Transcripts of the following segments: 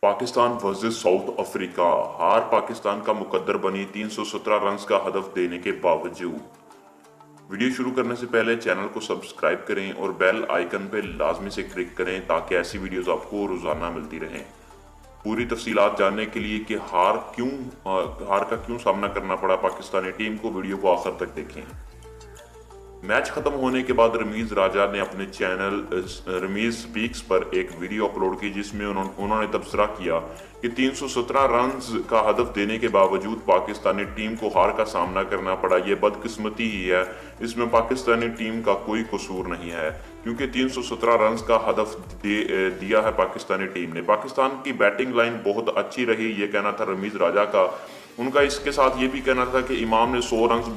Pakistan versus south Africa. हार पाकिस्तान का मुकद्दर बनी 317 रन्स का हदफ देने के बावजूद। वीडियो शुरू करने से पहले चैनल को सब्सक्राइब करें और बेल आइकन पे लाजमी से क्लिक करें ताकि ऐसी वीडियोस आपको रोजाना मिलती रहें। पूरी तफसीलात जानने के लिए कि हार का क्यों सामना करना पड़ा पाकिस्तानी टीम को, वीडियो को आखिर तक देखें। मैच खत्म होने के बाद रमीज राजा ने अपने चैनल रमीज स्पीक्स पर एक वीडियो अपलोड की जिसमें उन्होंने तबसरा किया कि 317 रन्स का हदफ देने के बावजूद पाकिस्तानी टीम को हार का सामना करना पड़ा। ये बदकिस्मती ही है, इसमें पाकिस्तानी टीम का कोई कसूर नहीं है क्योंकि 317 रन्स का हदफ दिया है पाकिस्तानी टीम ने। पाकिस्तान की बैटिंग लाइन बहुत अच्छी रही, ये कहना था रमीज राजा का। उनका इसके साथ ये भी कहना था कि इमाम ने 100 रन्स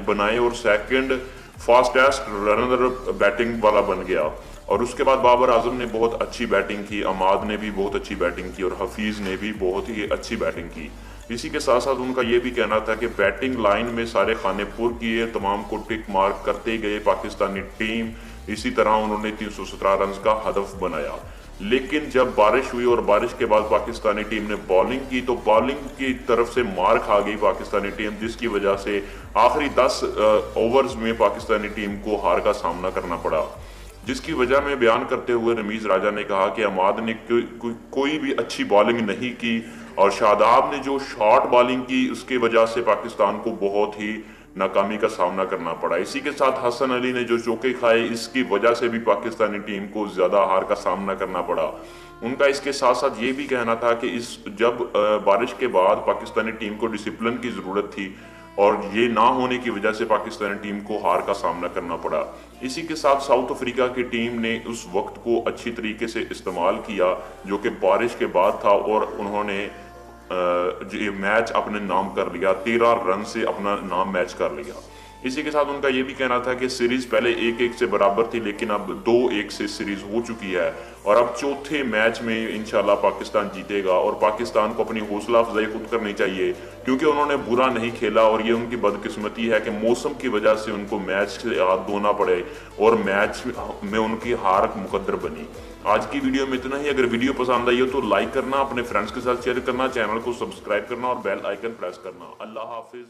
बनाए और सेकंड फास्टेस्ट रनर बैटिंग वाला बन गया। और उसके बाद बाबर आजम ने बहुत अच्छी बैटिंग की, अमाद ने भी बहुत अच्छी बैटिंग की और हफीज ने भी बहुत ही अच्छी बैटिंग की। इसी के साथ साथ उनका ये भी कहना था कि बैटिंग लाइन में सारे खाने पुर किए, तमाम को टिक मार्क करते गए पाकिस्तानी टीम। इसी तरह उन्होंने 317 रन का हदफ बनाया। लेकिन जब बारिश हुई और बारिश के बाद पाकिस्तानी टीम ने बॉलिंग की तो बॉलिंग की तरफ से मार खा गई पाकिस्तानी टीम, जिसकी वजह से आखिरी 10 ओवर्स में पाकिस्तानी टीम को हार का सामना करना पड़ा। जिसकी वजह में बयान करते हुए रमीज राजा ने कहा कि अमाद ने कोई भी अच्छी बॉलिंग नहीं की और शादाब ने जो शॉर्ट बॉलिंग की उसके वजह से पाकिस्तान को बहुत ही नाकामी का सामना करना पड़ा। इसी के साथ हसन अली ने जो चौके खाए, इसकी वजह से भी पाकिस्तानी टीम को ज्यादा हार का सामना करना पड़ा। उनका इसके साथ साथ ये भी कहना था कि जब बारिश के बाद पाकिस्तानी टीम को डिसिप्लिन की जरूरत थी और ये ना होने की वजह से पाकिस्तानी टीम को हार का सामना करना पड़ा। इसी के साथ साउथ अफ्रीका की टीम ने उस वक्त को अच्छी तरीके से इस्तेमाल किया जो कि बारिश के बाद था और उन्होंने ये मैच अपने नाम कर लिया, 13 रन से अपना नाम मैच कर लिया। इसी के साथ उनका ये भी कहना था कि सीरीज पहले 1-1 से बराबर थी लेकिन अब 2-1 से सीरीज हो चुकी है और अब चौथे मैच में इंशाल्लाह पाकिस्तान जीतेगा। और पाकिस्तान को अपनी हौसला अफजाई खुद करनी चाहिए क्योंकि उन्होंने बुरा नहीं खेला और ये उनकी बदकिस्मती है कि मौसम की वजह से उनको मैच से हाथ धोना पड़े और मैच में उनकी हार मुकद्दर बनी। आज की वीडियो में इतना ही। अगर वीडियो पसंद आई हो तो लाइक करना, अपने फ्रेंड्स के साथ शेयर करना, चैनल को सब्सक्राइब करना और बेल आइकन प्रेस करना। अल्लाह हाफिज।